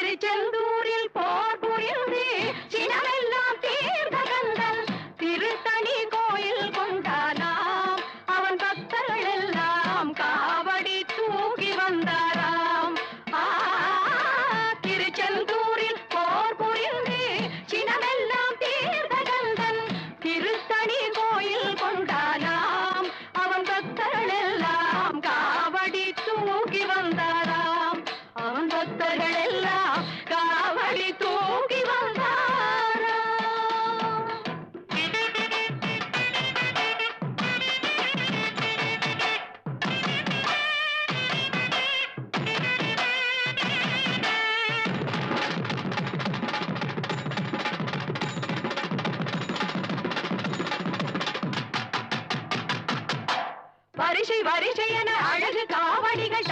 திருச்செந்தூரில் போர் புரிந்து சினமெல்லாம் தீர்ந்த கந்தன் திருத்தணி கோயில் கொண்டானாம். அவன் பக்தர்கள் எல்லாம் காவடி தூக்கி வந்தாராம். திருச்செந்தூரில் போர் புரிந்து சினமெல்லாம் தீர்ந்த கந்தன் திருத்தணி கோயில் கொண்டானாம். அவன் பக்தர்கள் எல்லாம் காவடி தூக்கி வந்தாராம். அவன் பக்தர்கள் எல்லாம் காவடி தூக்கி வந்தாராம். வரிசை வரிசை என அழகு காவடிகள்